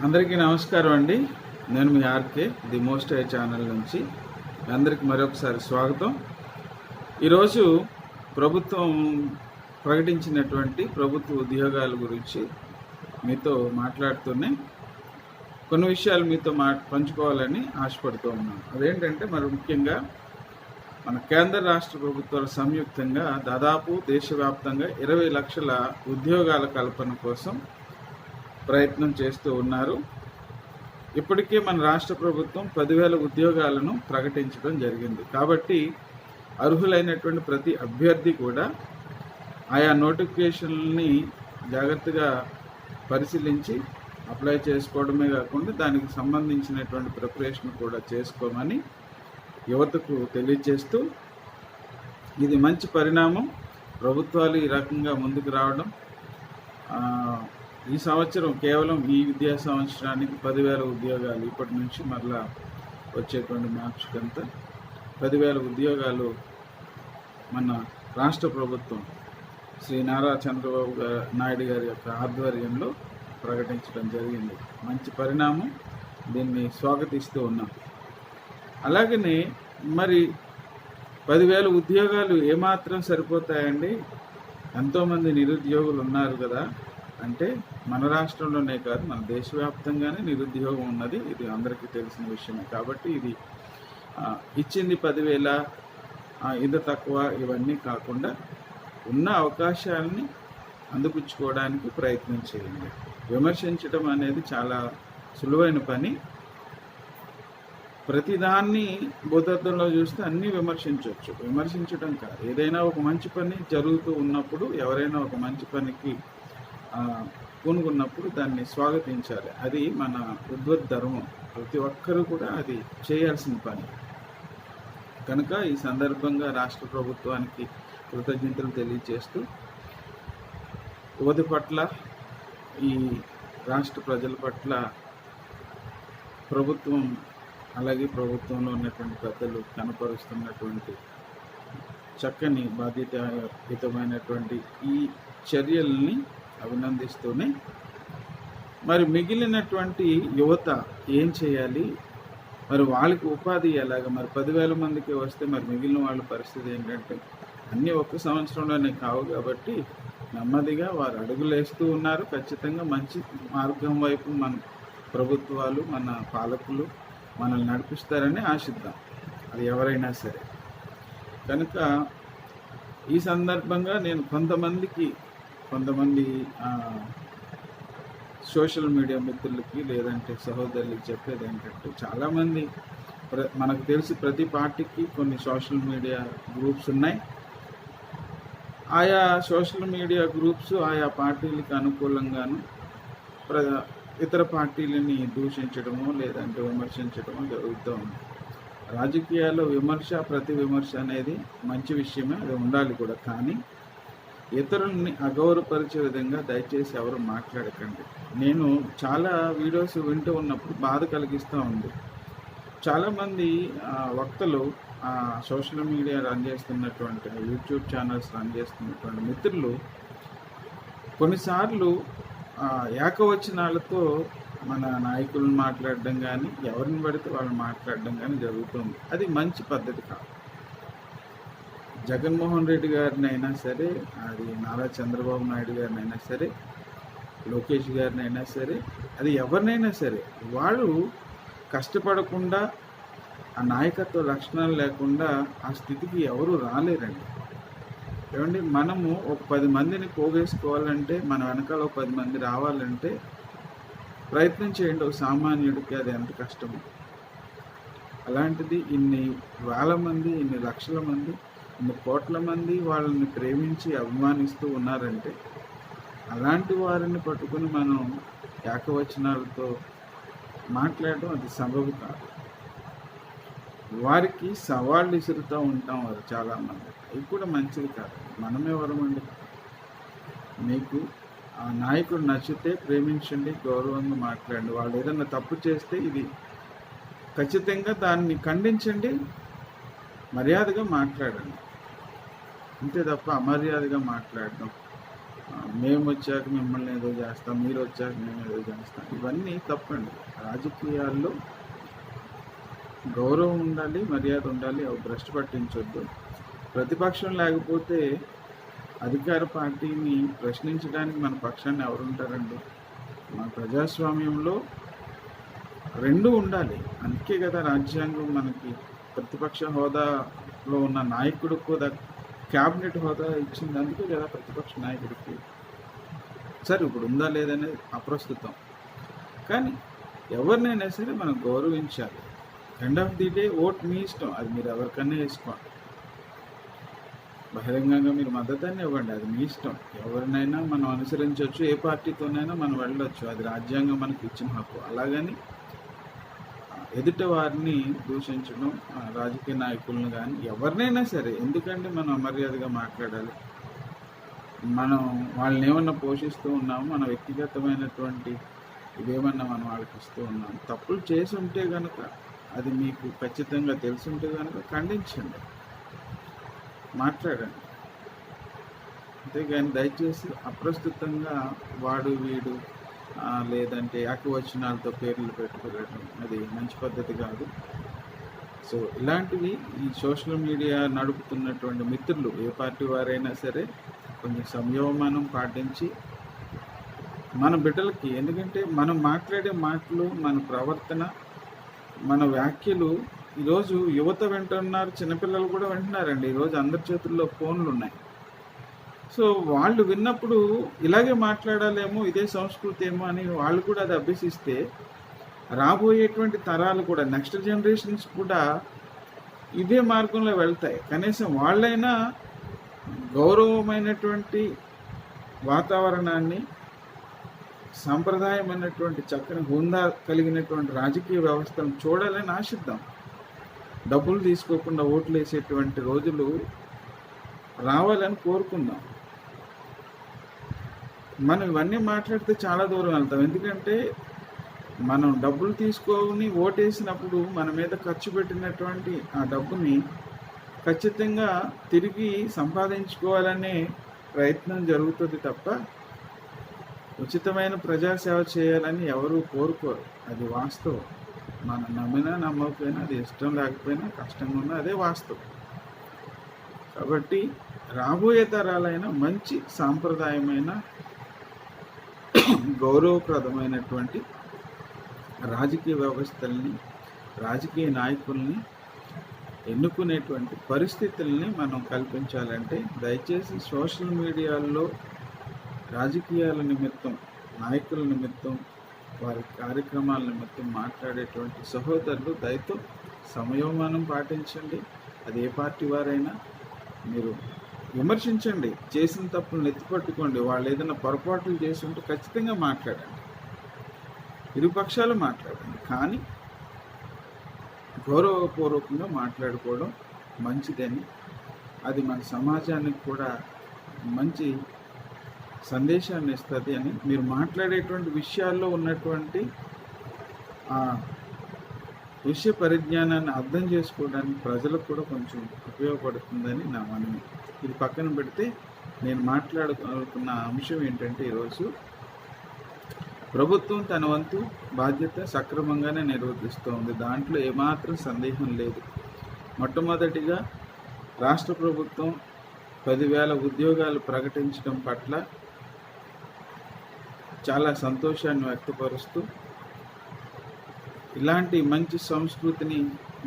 అందరికీ నమస్కారం అండి. నేను మీ RK the most I channel నుంచి మీ అందరికీ మరొకసారి స్వాగతం. ఈరోజు ప్రభుత్వం ప్రకటించినటువంటి ప్రభుత్వ ఉద్యోగాల గురించి మీతో మాట్లాడుతూనే కొన్ని విషయాలు మీతో పంచుకోవాలని ఆశపడుతూ ఉన్నాను. అదేంటంటే మరి ముఖ్యంగా మన కేంద్ర రాష్ట్ర ప్రభుత్వాలు సంయుక్తంగా దాదాపు దేశవ్యాప్తంగా 20 లక్షల ఉద్యోగాల కల్పన కోసం ప్రయత్నం చేస్తూ ఉన్నారు. ఇప్పటికే మన రాష్ట్ర ప్రభుత్వం 10,000 ఉద్యోగాలను ప్రకటించడం జరిగింది. కాబట్టి అర్హులైనటువంటి ప్రతి అభ్యర్థి కూడా ఆయా నోటిఫికేషన్ని జాగ్రత్తగా పరిశీలించి అప్లై చేసుకోవడమే కాకుండా దానికి సంబంధించినటువంటి ప్రిపరేషన్ కూడా చేసుకోమని యువతకు తెలియజేస్తూ, ఇది మంచి పరిణామం. ప్రభుత్వాలు ఈ రకంగా ముందుకు రావడం, ఈ సంవత్సరం కేవలం ఈ విద్యా సంవత్సరానికి 10,000 ఉద్యోగాలు, ఇప్పటి నుంచి మరలా వచ్చేటువంటి మార్చికంతా 10,000 ఉద్యోగాలు మన రాష్ట్ర ప్రభుత్వం శ్రీ నారా చంద్రబాబు నాయుడు గారి యొక్క ఆధ్వర్యంలో ప్రకటించడం జరిగింది. మంచి పరిణామం, దీన్ని స్వాగతిస్తూ ఉన్నాం. అలాగనే మరి 10,000 ఉద్యోగాలు ఏమాత్రం సరిపోతాయండి? ఎంతోమంది నిరుద్యోగులు ఉన్నారు కదా. అంటే మన రాష్ట్రంలోనే కాదు, మన దేశవ్యాప్తంగానే నిరుద్యోగం ఉన్నది. ఇది అందరికీ తెలిసిన విషయమే. కాబట్టి ఇది ఇచ్చింది 10,000, ఇది తక్కువ, ఇవన్నీ కాకుండా ఉన్న అవకాశాలని అందిపుచ్చుకోవడానికి ప్రయత్నం చేయండి. విమర్శించడం అనేది చాలా సులువైన పని. ప్రతిదాన్ని భూతత్వంలో చూస్తే అన్నీ విమర్శించవచ్చు. విమర్శించడం కాదు, ఏదైనా ఒక మంచి పని జరుగుతూ ఉన్నప్పుడు, ఎవరైనా ఒక మంచి పనికి పూనుకున్నప్పుడు దాన్ని స్వాగతించాలి. అది మన ఉద్వత్ ధర్మం. ప్రతి ఒక్కరూ కూడా అది చేయాల్సిన పని. కనుక ఈ సందర్భంగా రాష్ట్ర ప్రభుత్వానికి కృతజ్ఞతలు తెలియజేస్తూ, యువత పట్ల, ఈ రాష్ట్ర ప్రజల పట్ల ప్రభుత్వం, అలాగే ప్రభుత్వంలో ఉన్నటువంటి పెద్దలు కనపరుస్తున్నటువంటి చక్కని బాధ్యతాయుతమైనటువంటి ఈ చర్యల్ని అభినందిస్తూనే, మరి మిగిలినటువంటి యువత ఏం చేయాలి, మరి వాళ్ళకి ఉపాధి ఎలాగ? మరి 10,000 మందికి వస్తే మరి మిగిలిన వాళ్ళ పరిస్థితి ఏంటంటే, అన్నీ ఒక్క సంవత్సరంలోనే కావు కాబట్టి నెమ్మదిగా వారు అడుగులేస్తూ ఉన్నారు. ఖచ్చితంగా మంచి మార్గం వైపు మన ప్రభుత్వాలు, మన పాలకులు మనల్ని నడిపిస్తారని ఆశిద్దాం, అది ఎవరైనా సరే. కనుక ఈ సందర్భంగా నేను కొంతమంది సోషల్ మీడియా మిత్రులకి, లేదంటే సహోదరులకి చెప్పేది ఏంటంటే, చాలామంది మనకు తెలిసి ప్రతి పార్టీకి కొన్ని సోషల్ మీడియా గ్రూప్స్ ఉన్నాయి. ఆయా సోషల్ మీడియా గ్రూప్స్ ఆయా పార్టీలకు అనుకూలంగాను ఇతర పార్టీలని దూషించడమో లేదంటే విమర్శించడమో జరుగుతూ ఉంది. రాజకీయాల్లో ప్రతి విమర్శ అనేది మంచి విషయమే, అది ఉండాలి కూడా. కానీ ఇతరుల్ని అగౌరవపరిచే విధంగా దయచేసి ఎవరు మాట్లాడకండి. నేను చాలా వీడియోస్ వింటూ ఉన్నప్పుడు బాధ కలిగిస్తూ ఉంది. చాలామంది వక్తలు, సోషల్ మీడియా రన్ చేస్తున్నటువంటి, యూట్యూబ్ ఛానల్స్ రన్ చేస్తున్నటువంటి మిత్రులు కొన్నిసార్లు ఏకవచనాలతో మన నాయకులను మాట్లాడడం కానీ, ఎవరిని పడితే వాళ్ళని మాట్లాడడం కానీ జరుగుతుంది. అది మంచి పద్ధతి కాదు. జగన్మోహన్ రెడ్డి గారిని అయినా సరే, అది నారా చంద్రబాబు నాయుడు గారిని అయినా సరే, లోకేష్ గారిని అయినా సరే, అది ఎవరినైనా సరే, వాళ్ళు కష్టపడకుండా, ఆ నాయకత్వ లక్షణాలు లేకుండా ఆ స్థితికి ఎవరు రాలేరండి. ఏమండి, మనము ఒక 10 మందిని పోగేసుకోవాలంటే, మన వెనకాల ఒక 10 మంది రావాలంటే ప్రయత్నం చేయండి. ఒక సామాన్యుడికి అది ఎంత కష్టమో. అలాంటిది ఇన్ని వేల మంది, ఇన్ని లక్షల మంది, ఇన్ని కోట్ల మంది వాళ్ళని ప్రేమించి అభిమానిస్తూ ఉన్నారంటే, అలాంటి వారిని పట్టుకుని మనం ఏకవచనాలతో మాట్లాడడం అది సబబు కాదు. వారికి సవాళ్ళు విసురుతూ ఉంటాం వారు చాలామంది. అవి కూడా మంచిది కాదు. మనమెవరమండి? మీకు ఆ నాయకుడు నచ్చితే ప్రేమించండి, గౌరవంగా మాట్లాడండి. వాళ్ళు ఏదైనా తప్పు చేస్తే ఇది ఖచ్చితంగా దాన్ని ఖండించండి, మర్యాదగా మాట్లాడండి. అంతే తప్ప అమర్యాదగా మాట్లాడడం మేము వచ్చాక మిమ్మల్ని ఏదో చేస్తాం, మీరు వచ్చాక మేము ఏదో చేస్తాం, ఇవన్నీ తప్పండి. రాజకీయాల్లో గౌరవం ఉండాలి, మర్యాద ఉండాలి, అవి భ్రష్టు పట్టించొద్దు. ప్రతిపక్షం లేకపోతే అధికార పార్టీని ప్రశ్నించడానికి మన పక్షాన్ని ఎవరుంటారండి? మన ప్రజాస్వామ్యంలో రెండు ఉండాలి. అందుకే కదా రాజ్యాంగం మనకి ప్రతిపక్ష హోదాలో ఉన్న నాయకుడికి కూడా క్యాబినెట్ హోదా ఇచ్చింది. అందుకే కదా ప్రతిపక్ష నాయకుడికి. సరే, ఇప్పుడు ఉందా లేదనేది అప్రస్తుతం, కానీ ఎవరినైనా సరే మనం గౌరవించాలి. End of the day vote మీ ఇష్టం, అది మీరు ఎవరికన్నా వేసుకోండి. బహిరంగంగా మీరు మద్దతుని ఇవ్వండి, అది మీ ఇష్టం. ఎవరినైనా మనం అనుసరించవచ్చు, ఏ పార్టీతోనైనా మనం వెళ్ళొచ్చు, అది రాజ్యాంగం మనకి ఇచ్చిన హక్కు. అలాగని ఎదుట వారిని దూషించడం, రాజకీయ నాయకులను కానీ ఎవరినైనా సరే, ఎందుకంటే మనం అమర్యాదగా మాట్లాడాలి? మనం వాళ్ళని ఏమన్నా పోషిస్తూ ఉన్నాము, మన వ్యక్తిగతమైనటువంటి ఇదేమన్నా మనం వాళ్ళకి ఇస్తూ ఉన్నాము. తప్పులు చేసి ఉంటే కనుక, అది మీకు ఖచ్చితంగా తెలుసుంటే కనుక ఖండించండి, మాట్లాడండి. అంతేగాని దయచేసి అప్రస్తుతంగా వాడు వీడు లేదంటే ఏకవచనాలతో పేర్లు పెట్టుకోవడం అది మంచి పద్ధతి కాదు. సో ఇలాంటివి ఈ సోషల్ మీడియా నడుపుతున్నటువంటి మిత్రులు, ఏ పార్టీ వారైనా సరే, కొంచెం సంయమనం పాటించి మన బిడ్డలకి, ఎందుకంటే మనం మాట్లాడే మాటలు, మన ప్రవర్తన, మన వ్యాఖ్యలు ఈరోజు యువత వింటున్నారు, చిన్నపిల్లలు కూడా వింటున్నారండి. ఈరోజు అందరి చేతుల్లో ఫోన్లు ఉన్నాయి. సో వాళ్ళు విన్నప్పుడు ఇలాగే మాట్లాడాలేమో, ఇదే సంస్కృతి ఏమో అని వాళ్ళు కూడా అది అభ్యసిస్తే రాబోయేటువంటి తరాలు కూడా, నెక్స్ట్ జనరేషన్స్ కూడా ఇదే మార్గంలో వెళ్తాయి. కనీసం వాళ్ళైనా గౌరవమైనటువంటి వాతావరణాన్ని, సాంప్రదాయమైనటువంటి చక్కని హుందా కలిగినటువంటి రాజకీయ వ్యవస్థను చూడాలని ఆశిద్దాం. డబ్బులు తీసుకోకుండా ఓట్లు వేసేటువంటి రోజులు రావాలని కోరుకుందాం. మనం ఇవన్నీ మాట్లాడితే చాలా దూరం వెళ్తాం. ఎందుకంటే మనం డబ్బులు తీసుకొని ఓటేసినప్పుడు మన మీద ఖర్చు పెట్టినటువంటి ఆ డబ్బుని ఖచ్చితంగా తిరిగి సంపాదించుకోవాలనే ప్రయత్నం జరుగుతుంది తప్ప ఉచితమైన ప్రజాసేవ చేయాలని ఎవరు కోరుకోరు. అది వాస్తవం. మనం నమ్మినా నమ్మకపోయినా, అది ఇష్టం లేకపోయినా, కష్టంగా ఉన్నా అదే వాస్తవం. కాబట్టి రాబోయే తరాలైన మంచి సాంప్రదాయమైన గౌరవప్రదమైనటువంటి రాజకీయ వ్యవస్థల్ని, రాజకీయ నాయకుల్ని ఎన్నుకునేటువంటి పరిస్థితుల్ని మనం కల్పించాలంటే దయచేసి సోషల్ మీడియాలో రాజకీయాల నిమిత్తం, నాయకుల నిమిత్తం, వారి కార్యక్రమాల నిమిత్తం మాట్లాడేటువంటి సహోదరులు దయతో సంయమనం పాటించండి. అది ఏ పార్టీ వారైనా మీరు విమర్శించండి, చేసిన తప్పులను ఎత్తిపట్టుకోండి. వాళ్ళు ఏదైనా పొరపాట్లు చేసి ఉంటే ఖచ్చితంగా మాట్లాడండి, ఇరుపక్షాలు మాట్లాడండి. కానీ గౌరవపూర్వకంగా మాట్లాడుకోవడం మంచిదని, అది మన సమాజానికి కూడా మంచి సందేశాన్ని ఇస్తుంది అని, మీరు మాట్లాడేటువంటి విషయాల్లో ఉన్నటువంటి ఆ విషయ పరిజ్ఞానాన్ని అర్థం చేసుకోవడానికి ప్రజలకు కూడా కొంచెం ఉపయోగపడుతుందని నా మనవి. ఇది పక్కన పెడితే నేను మాట్లాడుతున్న అంశం ఏంటంటే, ఈరోజు ప్రభుత్వం తన వంతు బాధ్యత సక్రమంగానే నిర్వర్తిస్తోంది. దాంట్లో ఏమాత్రం సందేహం లేదు. మొట్టమొదటిగా రాష్ట్ర ప్రభుత్వం 10,000 ఉద్యోగాలు ప్రకటించడం పట్ల చాలా సంతోషాన్ని వ్యక్తపరుస్తూ, ఇలాంటి మంచి సంస్కృతిని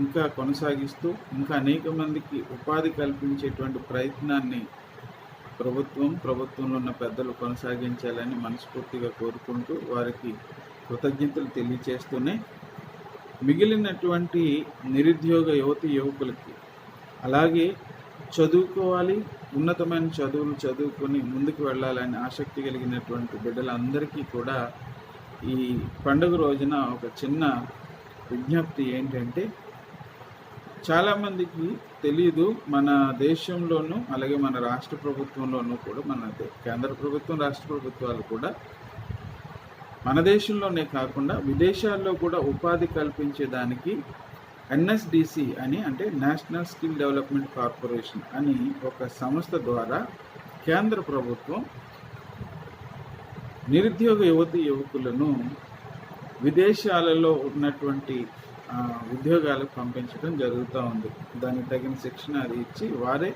ఇంకా కొనసాగిస్తూ, ఇంకా అనేక మందికి ఉపాధి కల్పించేటువంటి ప్రయత్నాన్ని ప్రభుత్వంలో ఉన్న పెద్దలు కొనసాగించాలని మనస్ఫూర్తిగా కోరుకుంటూ, వారికి కృతజ్ఞతలు తెలియచేస్తూనే, మిగిలినటువంటి నిరుద్యోగ యువకులకి, అలాగే చదువుకోవాలి, ఉన్నతమైన చదువులు చదువుకొని ముందుకు వెళ్ళాలని ఆసక్తి కలిగినటువంటి బిడ్డలందరికీ కూడా ఈ పండుగ రోజున ఒక చిన్న విజ్ఞప్తి ఏంటంటే, చాలామందికి తెలియదు, మన దేశంలోనూ అలాగే మన రాష్ట్ర ప్రభుత్వంలోనూ కూడా, మన కేంద్ర ప్రభుత్వం, రాష్ట్ర ప్రభుత్వాలు కూడా మన దేశంలోనే కాకుండా విదేశాల్లో కూడా ఉపాధి కల్పించేదానికి NSDC అని, అంటే నేషనల్ స్కిల్ డెవలప్మెంట్ కార్పొరేషన్ అని ఒక సంస్థ ద్వారా కేంద్ర ప్రభుత్వం నిరుద్యోగ యువకులను విదేశాలలో ఉన్నటువంటి ఉద్యోగాలకు పంపించడం జరుగుతూ ఉంది. దానికి తగిన శిక్షణ అది ఇచ్చి వారే,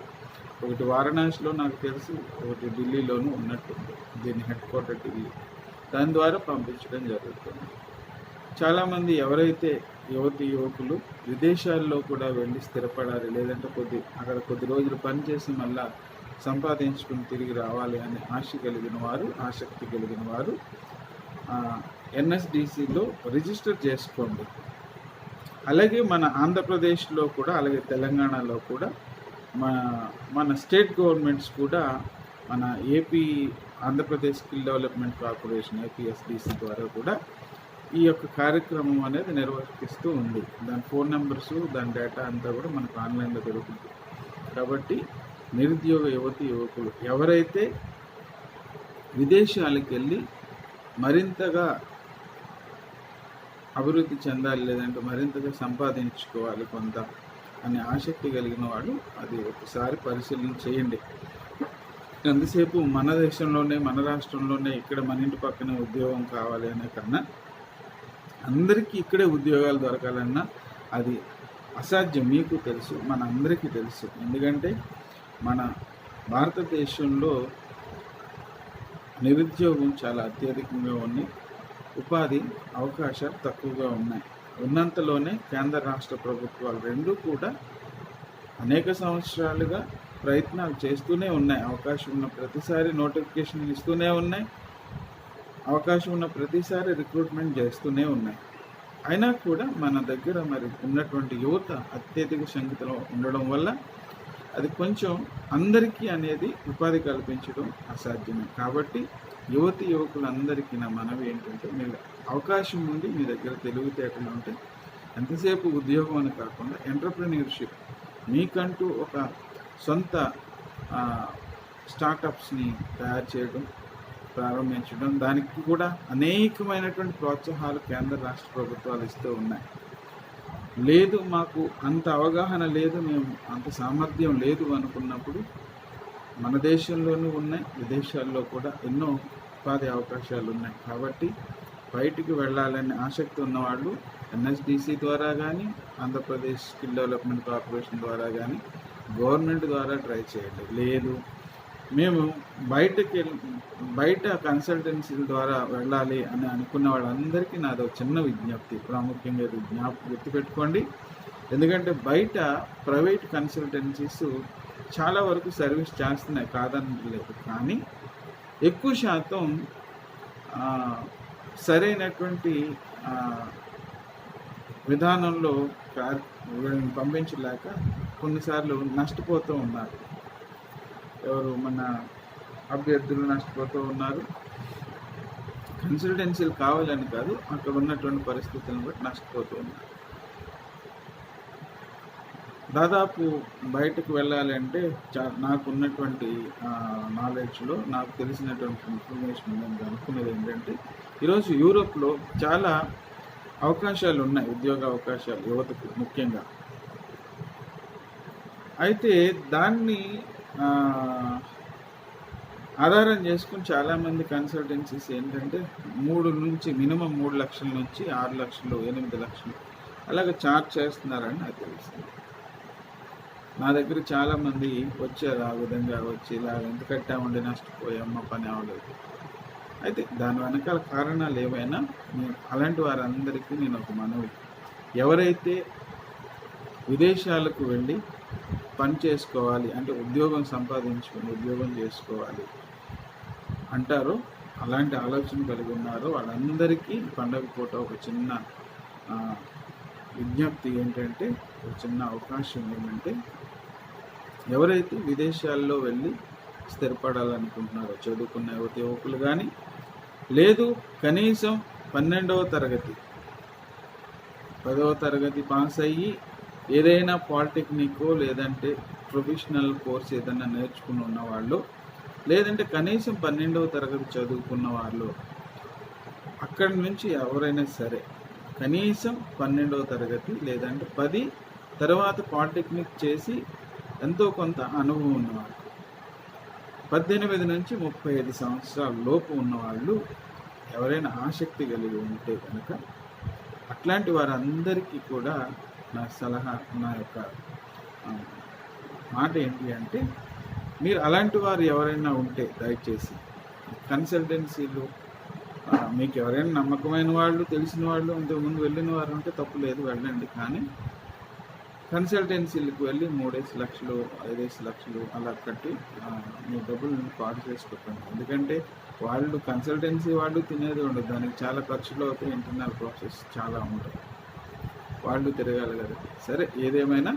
ఒకటి వారణాసిలో నాకు తెలిసి, ఒకటి ఢిల్లీలోనూ ఉన్నట్టుంది, దీని హెడ్ క్వార్టర్ ఢిల్లీ, దాని ద్వారా పంపించడం జరుగుతుంది. చాలామంది ఎవరైతే యువకులు విదేశాల్లో కూడా వెళ్ళి స్థిరపడాలి, లేదంటే అక్కడ కొద్ది రోజులు పనిచేసి మళ్ళా సంపాదించుకుని తిరిగి రావాలి అనే ఆసక్తి కలిగిన వారు ఎన్ఎస్డిసిలో రిజిస్టర్ చేసుకోండి. అలాగే మన ఆంధ్రప్రదేశ్లో కూడా, అలాగే తెలంగాణలో కూడా మన స్టేట్ గవర్నమెంట్స్ కూడా మన Andhra Pradesh skill development corporation APSDC ద్వారా కూడా ఈ యొక్క కార్యక్రమం అనేది నిర్వహిస్తూ ఉంది. దాని ఫోన్ నెంబర్స్, దాని డేటా అంతా కూడా మనకు ఆన్లైన్లో దొరుకుతుంది. కాబట్టి నిరుద్యోగ యువకులు ఎవరైతే విదేశాలకు వెళ్ళి మరింతగా అభివృద్ధి చెందాలి, లేదంటే మరింతగా సంపాదించుకోవాలి కొంత అనే ఆసక్తి కలిగిన వాళ్ళు అది ఒకసారి పరిశీలన చేయండి. ఎంతసేపు మన దేశంలోనే, మన రాష్ట్రంలోనే, ఇక్కడ మన ఇంటి పక్కనే ఉద్యోగం కావాలి అనే కన్నా అందరికీ ఇక్కడే ఉద్యోగాలు దొరకాలన్నా అది అసాధ్యం. మీకు తెలుసు, మన అందరికీ తెలుసు. ఎందుకంటే మన భారతదేశంలో నిరుద్యోగం చాలా అత్యధికంగా ఉంది, ఉపాధి అవకాశాలు తక్కువగా ఉన్నాయి. ఉన్నంతలోనే కేంద్ర రాష్ట్ర ప్రభుత్వాలు రెండూ కూడా అనేక సంవత్సరాలుగా ప్రయత్నాలు చేస్తూనే ఉన్నాయి. అవకాశం ఉన్న ప్రతిసారి నోటిఫికేషన్ ఇస్తూనే ఉన్నాయి, అవకాశం ఉన్న ప్రతిసారి రిక్రూట్మెంట్ చేస్తూనే ఉన్నాయి. అయినా కూడా మన దగ్గర మరి ఉన్నటువంటి యువత అత్యధిక సంఖ్యలో ఉండడం వల్ల అది కొంచెం అందరికీ అనేది ఉపాధి కల్పించడం అసాధ్యమే. కాబట్టి యువకులందరికీ నా మనవి ఏంటంటే, మీరు అవకాశం ఉంది, మీ దగ్గర తెలివితేటలు ఉంటే ఎంతసేపు ఉద్యోగం అని కాకుండా ఎంటర్‌ప్రెన్యూర్‌షిప్, మీకంటూ ఒక సొంత స్టార్టప్స్ని తయారు చేయడం, ప్రారంభించడం, దానికి కూడా అనేకమైనటువంటి ప్రోత్సాహాలు కేంద్ర రాష్ట్ర ప్రభుత్వాలు ఇస్తూ ఉన్నాయి. లేదు, మాకు అంత అవగాహన లేదు, మేము అంత సామర్థ్యం లేదు అనుకున్నప్పుడు మన దేశంలోనూ ఉన్నాయి, విదేశాల్లో కూడా ఎన్నో ఉపాధి అవకాశాలు ఉన్నాయి. కాబట్టి బయటికి వెళ్ళాలనే ఆసక్తి ఉన్నవాళ్ళు ఎన్ఎస్డిసి ద్వారా కానీ, ఆంధ్రప్రదేశ్ స్కిల్ డెవలప్మెంట్ కార్పొరేషన్ ద్వారా కానీ, గవర్నమెంట్ ద్వారా ట్రై చేయండి. లేదు, మేము బయట కన్సల్టెన్సీల ద్వారా వెళ్ళాలి అని అనుకున్న వాళ్ళందరికీ నాదో చిన్న విజ్ఞప్తి, ప్రాముఖ్యంగా గుర్తుపెట్టుకోండి. ఎందుకంటే బయట ప్రైవేట్ కన్సల్టెన్సీస్ చాలా వరకు సర్వీస్ చేస్తున్నాయి, కాదనలేదు. కానీ ఎక్కువ శాతం సరైనటువంటి విధానంలో వీళ్ళని పంపించలేక కొన్నిసార్లు నష్టపోతూ ఉన్నారు. ఎవరు? మన అభ్యర్థులు నష్టపోతూ ఉన్నారు. కన్సల్టెన్సీలు కావాలని కాదు, అక్కడ ఉన్నటువంటి పరిస్థితులను బట్టి నష్టపోతూ ఉన్నారు. దాదాపు బయటకు వెళ్ళాలంటే నాకున్నటువంటి నాలెడ్జ్లో, నాకు తెలిసినటువంటి ఇన్ఫర్మేషన్ నేను అనుకునేది ఏంటంటే, ఈరోజు యూరోప్లో చాలా అవకాశాలు ఉన్నాయి, ఉద్యోగ అవకాశాలు యువతకు ముఖ్యంగా. అయితే దాన్ని ఆధారం చేసుకుని చాలామంది కన్సల్టెన్సీస్ ఏంటంటే మినిమం 3 లక్షల నుంచి 6 లక్షలు, 8 లక్షలు అలాగే ఛార్జ్ చేస్తున్నారని నాకు తెలిసింది. నా దగ్గర చాలామంది వచ్చారు, ఆ విధంగా వచ్చి ఇలా ఎంత కట్టామండి, నష్టపోయామ్మ, పని అవ్వలేదు. అయితే దాని వెనకాల కారణాలు ఏవైనా అలాంటి వారందరికీ నేను ఒక మనవి, ఎవరైతే విదేశాలకు వెళ్ళి పని చేసుకోవాలి అంటే ఉద్యోగం సంపాదించుకొని ఉద్యోగం చేసుకోవాలి అంటారో, అలాంటి ఆలోచన కలిగి ఉన్నారో వాళ్ళందరికీ పండగ పూట ఒక చిన్న విజ్ఞప్తి ఏంటంటే, ఒక చిన్న అవకాశం ఏమంటే, ఎవరైతే విదేశాల్లో వెళ్ళి స్థిరపడాలనుకుంటున్నారో చదువుకున్న యువకులు కానీ, లేదు కనీసం 12వ తరగతి 10వ తరగతి పాస్ అయ్యి ఏదైనా పాలిటెక్నికో లేదంటే ప్రొఫెషనల్ కోర్స్ ఏదైనా నేర్చుకుని ఉన్నవాళ్ళు, లేదంటే కనీసం 12వ తరగతి చదువుకున్న వాళ్ళు, అక్కడి నుంచి ఎవరైనా సరే కనీసం 12వ తరగతి లేదంటే 10 తర్వాత పాలిటెక్నిక్ చేసి ఎంతో కొంత అనుభవం ఉన్నవాళ్ళు, 18 నుంచి 35 సంవత్సరాల లోపు ఉన్నవాళ్ళు ఎవరైనా ఆసక్తి కలిగి ఉంటే కనుక అట్లాంటి వారందరికీ కూడా నా సలహా, నా యొక్క మాట ఏంటి అంటే, మీరు అలాంటి వారు ఎవరైనా ఉంటే దయచేసి కన్సల్టెన్సీలు, మీకు ఎవరైనా నమ్మకమైన వాళ్ళు, తెలిసిన వాళ్ళు, ఇంతకుముందు వెళ్ళిన వారు ఉంటే తప్పు లేదు, వెళ్ళండి. కానీ కన్సల్టెన్సీలకు వెళ్ళి 3 లక్షలు 5 లక్షలు అలా కట్టి మీ డబ్బులు పాడు చేసుకోకండి. ఎందుకంటే వాళ్ళు కన్సల్టెన్సీ వాళ్ళు తినేది ఉండదు, దానికి చాలా ఖర్చులు అవుతాయి, ఇంటర్నల్ ప్రాసెస్ చాలా ఉంటుంది, వాళ్ళు తిరగాలి కదా. సరే, ఏదేమైనా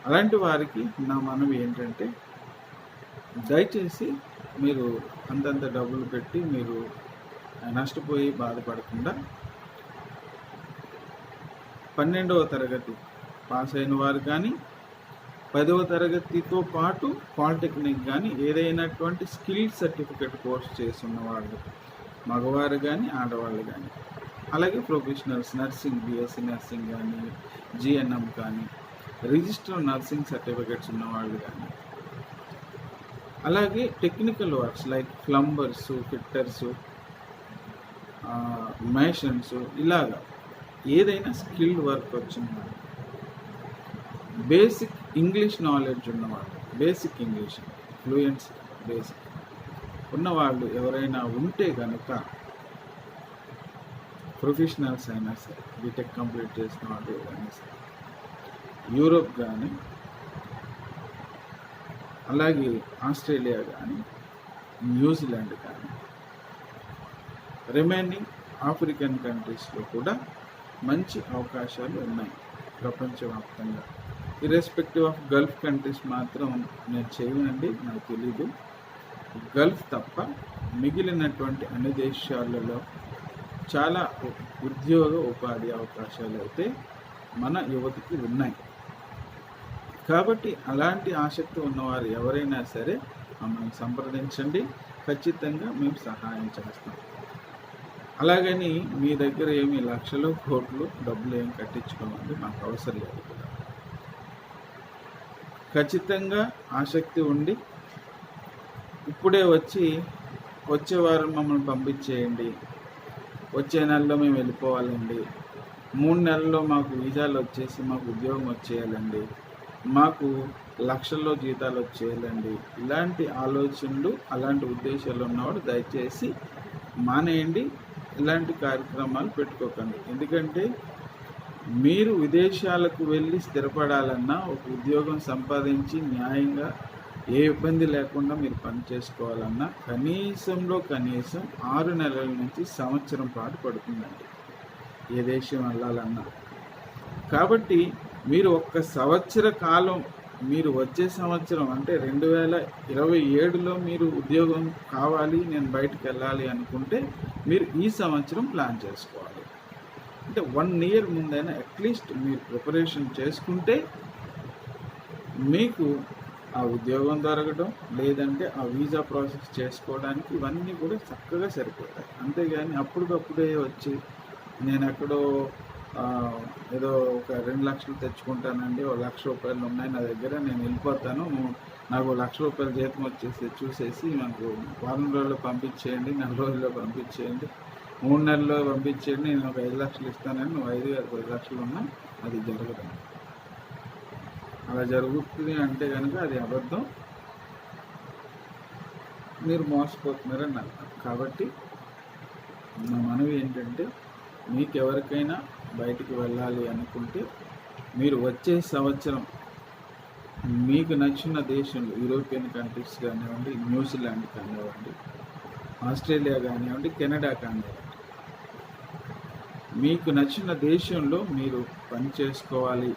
అలాంటి వారికి నా మనవి ఏంటంటే, దయచేసి మీరు అంతంత డబ్బులు పెట్టి మీరు నష్టపోయి బాధపడకుండా 12వ తరగతి పాస్ అయిన వారు కానీ, 10వ తరగతితో పాటు పాలిటెక్నిక్ కానీ ఏదైనటువంటి స్కిల్ సర్టిఫికేట్ కోర్స్ చేస్తున్న వాళ్ళు, మగవారు కానీ ఆడవాళ్ళు కానీ, అలాగే ప్రొఫెషనల్స్, నర్సింగ్, బీఎస్సీ నర్సింగ్ కానీ, జిఎన్ఎం కానీ, రిజిస్టర్ నర్సింగ్ సర్టిఫికేట్స్ ఉన్నవాళ్ళు కానీ, అలాగే technical works like plumbers, fitters, masons, ఇలాగా ఏదైనా స్కిల్డ్ వర్క్ వచ్చిన వాళ్ళు, బేసిక్ ఇంగ్లీష్ నాలెడ్జ్ ఉన్నవాళ్ళు, బేసిక్ ఇంగ్లీష్ ఫ్లూయెన్సీ బేసిక్ ఉన్నవాళ్ళు ఎవరైనా ఉంటే కనుక, ప్రొఫెషనల్స్ అయినా సరే, బీటెక్ కంప్లీట్ చేసిన వాళ్ళు ఎవరైనా సరే, యూరోప్ కానీ, అలాగే ఆస్ట్రేలియా కానీ, న్యూజిలాండ్ కానీ, రిమైనింగ్ ఆఫ్రికన్ కంట్రీస్లో కూడా మంచి అవకాశాలు ఉన్నాయి ప్రపంచవ్యాప్తంగా. ఇర్రెస్పెక్టివ్ ఆఫ్ గల్ఫ్ కంట్రీస్ మాత్రం నేను చేయనండి, నాకు తెలీదు. గల్ఫ్ తప్ప మిగిలినటువంటి అన్ని దేశాలలో చాలా ఉద్యోగ ఉపాధి అవకాశాలు అయితే మన యువతకి ఉన్నాయి. కాబట్టి అలాంటి ఆసక్తి ఉన్నవారు ఎవరైనా సరే మమ్మల్ని సంప్రదించండి, ఖచ్చితంగా మేము సహాయం చేస్తాం. అలాగని మీ దగ్గర ఏమి లక్షలు కోట్లు డబ్బులు ఏమి కట్టించుకోవాలి, మాకు అవసరం లేదు కూడా. ఖచ్చితంగా ఆసక్తి ఉండి ఇప్పుడే వచ్చే వారం మమ్మల్ని పంపించేయండి, వచ్చే నెలలో మేము వెళ్ళిపోవాలండి, 3 నెలల్లో మాకు వీసాలు వచ్చేసి మాకు ఉద్యోగం వచ్చేయాలండి, మాకు లక్షల్లో జీతాలు వచ్చేయాలండి, ఇలాంటి ఆలోచనలు, అలాంటి ఉద్దేశాలు ఉన్నవాడు దయచేసి మానేయండి. ఇలాంటి కార్యక్రమాలు పెట్టుకోకండి. ఎందుకంటే మీరు విదేశాలకు వెళ్ళి స్థిరపడాలన్నా, ఒక ఉద్యోగం సంపాదించి న్యాయంగా ఏ ఇబ్బంది లేకుండా మీరు పని చేసుకోవాలన్నా కనీసం 6 నెలల నుంచి సంవత్సరం పాటు పడుతుందండి ఏ దేశం వెళ్ళాలన్నా. కాబట్టి మీరు 1 సంవత్సర కాలం, మీరు వచ్చే సంవత్సరం అంటే 2027లో మీరు ఉద్యోగం కావాలి, నేను బయటకు వెళ్ళాలి అనుకుంటే మీరు ఈ సంవత్సరం ప్లాన్ చేసుకోవాలి. అంటే 1 ఇయర్ ముందైనా అట్లీస్ట్ మీరు ప్రిపరేషన్ చేసుకుంటే మీకు ఆ ఉద్యోగం దొరకడం, లేదంటే ఆ వీసా ప్రాసెస్ చేసుకోవడానికి ఇవన్నీ కూడా చక్కగా సరిపోతాయి. అంతేగాని అప్పటికప్పుడే వచ్చి నేను ఎక్కడో ఏదో ఒక 2 లక్షలు తెచ్చుకుంటానండి, ఒక 1,00,000 రూపాయలు ఉన్నాయి నా దగ్గర, నేను వెళ్ళిపోతాను, నాకు 1,00,000 రూపాయలు జీతం వచ్చేసి చూసేసి నాకు వారం రోజుల్లో పంపించేయండి, 4 రోజుల్లో పంపించేయండి, 3 నెలల్లో పంపించేయండి, నేను ఒక 5 లక్షలు ఇస్తానని నువ్వు 5 కాదు 10 లక్షలు ఉన్నా అది జరగదు. అలా జరుగుతుంది అంటే కనుక అది అబద్ధం, మీరు మోసపోతున్నారని అర్థం. కాబట్టి నా మనవి ఏంటంటే, మీకు ఎవరికైనా బయటికి వెళ్ళాలి అనుకుంటే మీరు వచ్చే సంవత్సరం మీకు నచ్చిన దేశంలో, యూరోపియన్ కంట్రీస్ కానివ్వండి, న్యూజిలాండ్ కానివ్వండి, ఆస్ట్రేలియా కానివ్వండి, కెనడా కానివ్వండి, మీకు నచ్చిన దేశంలో మీరు పని చేసుకోవాలి,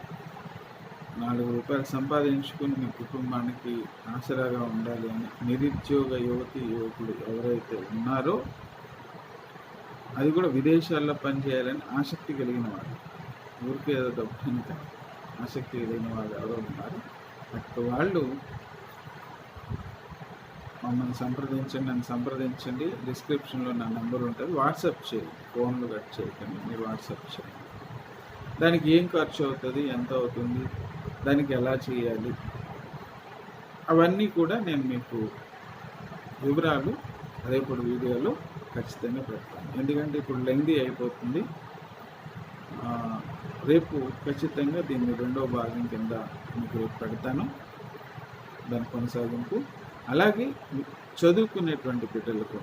4 రూపాయలు సంపాదించుకుని మీ కుటుంబానికి ఆసరాగా ఉండాలి అని నిరుద్యోగ యువకులు ఎవరైతే ఉన్నారో, అది కూడా విదేశాల్లో పనిచేయాలని ఆసక్తి కలిగిన వాళ్ళు, ఊరికే ఏదో డబ్బు ఆసక్తి కలిగిన వాళ్ళు ఎవరో ఉన్నారు, అటు వాళ్ళు మమ్మల్ని సంప్రదించండి, నన్ను సంప్రదించండి. డిస్క్రిప్షన్లో నా నెంబర్ ఉంటుంది, వాట్సాప్ చేయండి, ఫోన్లు కట్ చేయకండి, మీరు వాట్సాప్ చేయండి. దానికి ఏం ఖర్చు అవుతుంది, ఎంత అవుతుంది, దానికి ఎలా చేయాలి, అవన్నీ కూడా నేను మీకు వివరాలు రేపటి వీడియోలో ఖచ్చితంగా పెడతాను. ఎందుకంటే ఇప్పుడు లెంగ్తీ అయిపోతుంది. రేపు ఖచ్చితంగా దీన్ని రెండో భాగం కింద మీకు రేపు పెడతాను, దాని కొనసాగింపు. అలాగే చదువుకునేటువంటి బిడ్డలకు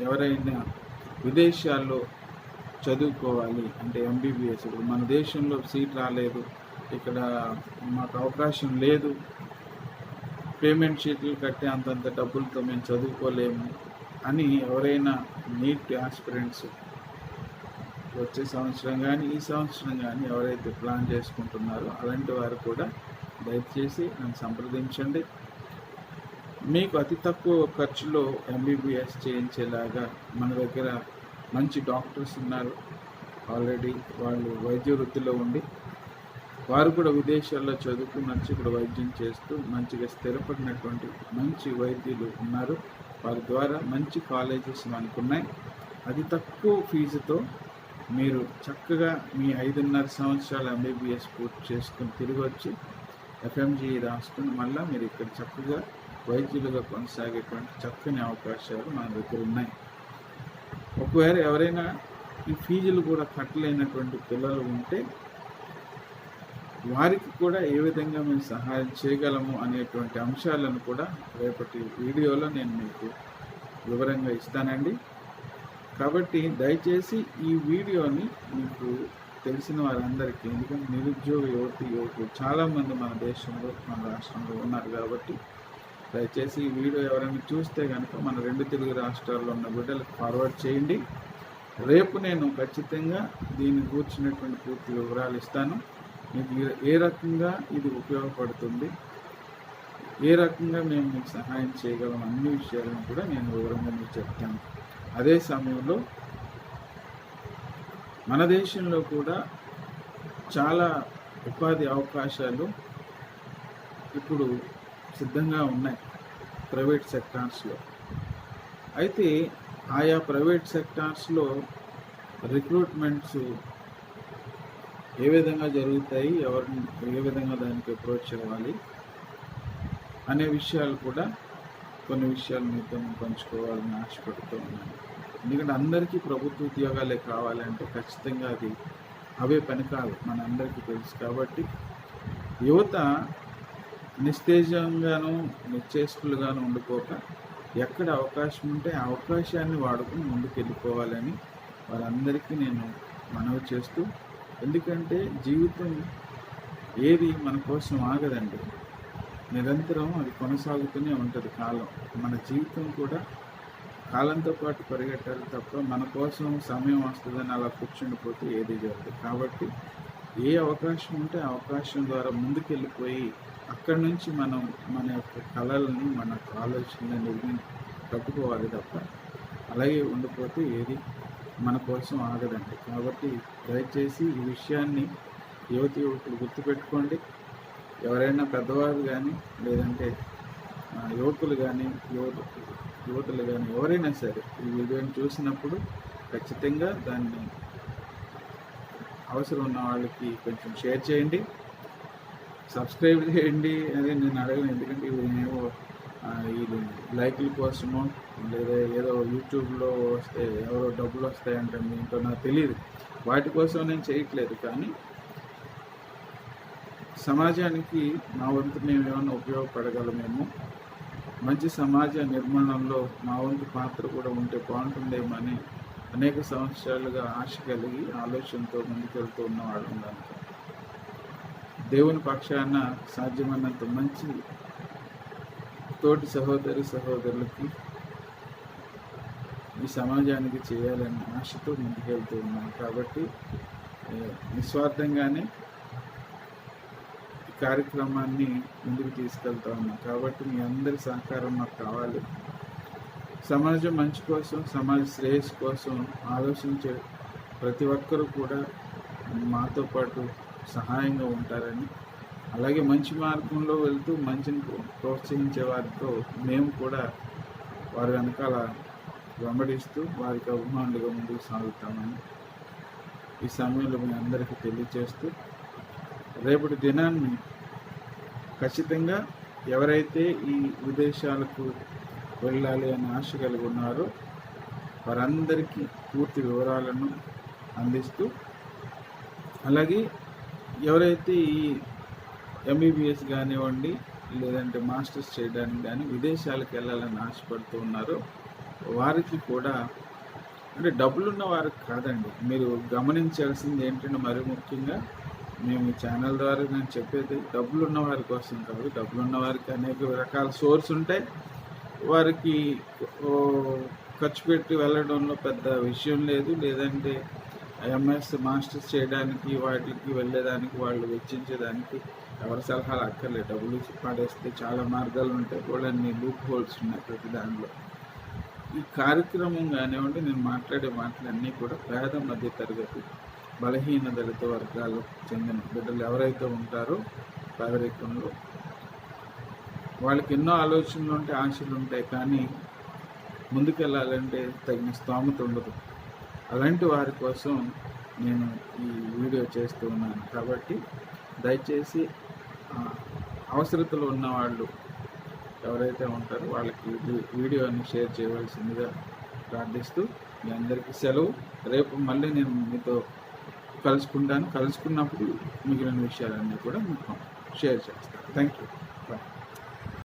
ఎవరైనా విదేశాల్లో చదువుకోవాలి అంటే ఎంబీబీఎస్, ఇప్పుడు మన దేశంలో సీట్ రాలేదు, ఇక్కడ మాకు అవకాశం లేదు, పేమెంట్ షీట్లు కట్టి అంతంత డబ్బులతో మేము చదువుకోలేము అని ఎవరైనా నీట్ ఆస్పిరెంట్స్ వచ్చే సంవత్సరం కానీ ఈ సంవత్సరం కానీ ఎవరైతే ప్లాన్ చేసుకుంటున్నారో అలాంటి వారు కూడా దయచేసి నన్ను సంప్రదించండి. మీకు అతి తక్కువ ఖర్చులో ఎంబీబీఎస్ చేయించేలాగా మన దగ్గర మంచి డాక్టర్స్ ఉన్నారు. ఆల్రెడీ వాళ్ళు వైద్య వృత్తిలో ఉండి వారు కూడా విదేశాల్లో చదువుకున్నట్టు ఇక్కడ వైద్యం చేస్తూ మంచిగా స్థిరపడినటువంటి మంచి వైద్యులు ఉన్నారు. వారి ద్వారా మంచి కాలేజెస్ మనకున్నాయి. అతి తక్కువ ఫీజుతో మీరు చక్కగా మీ 5.5 సంవత్సరాల ఎంబీబీఎస్ పూర్తి చేసుకుని తిరిగి వచ్చి ఎఫ్ఎంజీ రాసుకుని మళ్ళీ మీరు ఇక్కడ చక్కగా వైద్యులుగా కొనసాగేటువంటి చక్కని అవకాశాలు మన దగ్గర ఉన్నాయి. ఒకవేళ ఎవరైనా ఈ ఫీజులు కూడా కట్టలేనటువంటి పిల్లలు ఉంటే వారికి కూడా ఏ విధంగా మేము సహాయం చేయగలము అనేటువంటి అంశాలను కూడా రేపటి వీడియోలో నేను మీకు వివరంగా ఇస్తానండి. కాబట్టి దయచేసి ఈ వీడియోని మీకు తెలిసిన వారందరికీ, ఎందుకంటే నిరుద్యోగ యువకులు చాలామంది మన దేశంలో మన రాష్ట్రంలో ఉన్నారు కాబట్టి దయచేసి ఈ వీడియో ఎవరైనా చూస్తే కనుక మన 2 తెలుగు రాష్ట్రాల్లో ఉన్న బిడ్డలకు ఫార్వర్డ్ చేయండి. రేపు నేను ఖచ్చితంగా దీన్ని కూర్చున్నటువంటి పూర్తి వివరాలు ఇస్తాను. మీకు ఏ రకంగా ఇది ఉపయోగపడుతుంది, ఏ రకంగా మేము మీకు సహాయం చేయగలం అన్ని విషయాలను కూడా నేను వివరంగా మీకు చెప్తాను. అదే సమయంలో మన దేశంలో కూడా చాలా ఉపాధి అవకాశాలు ఇప్పుడు సిద్ధంగా ఉన్నాయి ప్రైవేట్ సెక్టార్స్లో. అయితే ఆయా ప్రైవేట్ సెక్టార్స్లో రిక్రూట్మెంట్స్ ఏ విధంగా జరుగుతాయి, ఎవరిని ఏ విధంగా దానికి అప్రోచ్ అవ్వాలి అనే విషయాలు కూడా కొన్ని విషయాలు మీతో పంచుకోవాలని ఆశపడుతూ ఉన్నాను. ఎందుకంటే అందరికీ ప్రభుత్వ ఉద్యోగాలే కావాలంటే ఖచ్చితంగా అది అవే పని కాదు, మన అందరికీ తెలుసు. కాబట్టి యువత నిస్తేజంగాను నిశ్చేష్టులుగాను ఉండిపోక ఎక్కడ అవకాశం ఉంటే ఆ అవకాశాన్ని వాడుకుని ముందుకు వెళ్ళిపోవాలని వారందరికీ నేను మనవి చేస్తూ, ఎందుకంటే జీవితం ఏది మన కోసం ఆగదండి, నిరంతరం అది కొనసాగుతూనే ఉంటుంది. కాలం మన జీవితం కూడా కాలంతో పాటు పరిగెట్టాలి తప్ప మన కోసం సమయం వస్తుందని అలా కూర్చుండిపోతే ఏది జరగదు. కాబట్టి ఏ అవకాశం ఉంటే ఆ అవకాశం ద్వారా ముందుకెళ్ళిపోయి అక్కడి నుంచి మనం మన యొక్క కళలని మన ఆలోచనని కట్టుకోవాలి తప్ప అలాగే ఉండిపోతే ఏది మన కోసం ఆగదండి. కాబట్టి దయచేసి ఈ విషయాన్ని యువకులు గుర్తుపెట్టుకోండి. ఎవరైనా పెద్దవారు కానీ లేదంటే యువకులు కానీ యువతులు కానీ ఎవరైనా సరే ఈ వీడియోని చూసినప్పుడు ఖచ్చితంగా దాన్ని అవసరం ఉన్న వాళ్ళకి కొంచెం షేర్ చేయండి, సబ్స్క్రైబ్ చేయండి అని నేను అడగను. ఎందుకంటే ఇవి ఏమో ఇది లైక్ల కోసమో లేదా ఏదో యూట్యూబ్లో వస్తే ఎవరో డబ్బులు వస్తాయంటే ఏంటో నాకు తెలియదు, వాటి కోసం నేను చేయట్లేదు. కానీ సమాజానికి మా వంతు మేము ఏమైనా ఉపయోగపడగలమేమో, మంచి సమాజ నిర్మాణంలో మా వంతు పాత్ర కూడా ఉంటే బాగుంటుందేమో అని అనేక సంవత్సరాలుగా ఆశ కలిగి ఆలోచనతో ముందుకెళ్తూ ఉన్నవాడు కనుక దేవుని పక్షాన సాధ్యమైనంత మంచి తోటి సహోదరులకి ఈ సమాజానికి చేయాలని ఆశతో ముందుకెళ్తూ ఉన్నాను. కాబట్టి నిస్వార్థంగానే ఈ కార్యక్రమాన్ని ముందుకు తీసుకెళ్తా ఉన్నాం. కాబట్టి మీ అందరి సహకారం నాకు కావాలి. సమాజం మంచి కోసం, సమాజ శ్రేయస్సు కోసం ఆలోచించే ప్రతి ఒక్కరూ కూడా మాతో పాటు సహాయంగా ఉంటారని, అలాగే మంచి మార్గంలో వెళ్తూ మంచిని ప్రోత్సహించే వారితో మేము కూడా వారి వెనకాల వెంబడిస్తూ వారికి అభిమానులుగా ముందుకు సాగుతామని ఈ సమయంలో మీ అందరికీ తెలియజేస్తూ, రేపటి దినాన్ని ఖచ్చితంగా ఎవరైతే ఈ విదేశాలకు వెళ్ళాలి అనే ఆశ కలిగి ఉన్నారో వారందరికీ పూర్తి వివరాలను అందిస్తూ, అలాగే ఎవరైతే ఈ ఎంబీబీఎస్ కానివ్వండి లేదంటే మాస్టర్స్ చేయడానికి కానీ విదేశాలకు వెళ్ళాలని ఆశపడుతూ ఉన్నారో వారికి కూడా, అంటే డబ్బులున్న వారికి కాదండి, మీరు గమనించాల్సింది ఏంటంటే మరీ ముఖ్యంగా మేము ఈ ఛానల్ ద్వారా నేను చెప్పేది డబ్బులు ఉన్న వారి కోసం కాదు. డబ్బులు ఉన్న వారికి అనేక రకాల సోర్స్ ఉంటాయి. వారికి ఖర్చు పెట్టి వెళ్ళడంలో పెద్ద విషయం లేదు. లేదంటే ఎంఎస్ మాస్టర్స్ చేయడానికి వాటికి వెళ్ళేదానికి వాళ్ళు వెచ్చించేదానికి ఎవరి సలహాలు అక్కర్లేదు. డబ్బులు పడేస్తే చాలా మార్గాలు ఉంటాయి, వాళ్ళని లూప్ హోల్స్ ఉన్నాయి ప్రతి దాంట్లో. ఈ కార్యక్రమం కానివ్వండి, నేను మాట్లాడే మాటలన్నీ కూడా పేద మధ్య తరగతి బలహీన దళిత వర్గాలకు చెందిన బిడ్డలు ఎవరైతే ఉంటారో పేదరికంలో, వాళ్ళకి ఎన్నో ఆలోచనలు ఉంటాయి, ఆశలు ఉంటాయి, కానీ ముందుకెళ్ళాలంటే తగిన స్తోమత ఉండదు. అలాంటి వారి కోసం నేను ఈ వీడియో చేస్తూ ఉన్నాను. కాబట్టి దయచేసి అవసరతలో ఉన్న వాళ్ళు ఎవరైతే ఉంటారో వాళ్ళకి వీడియోని షేర్ చేయవలసిందిగా ప్రార్థిస్తూ మీ అందరికీ సెలవు. రేపు మళ్ళీ నేను మీతో కలుసుకున్నప్పుడు మిగిలిన విషయాలన్నీ కూడా మీకు షేర్ చేస్తాను. Thank you. బాయ్.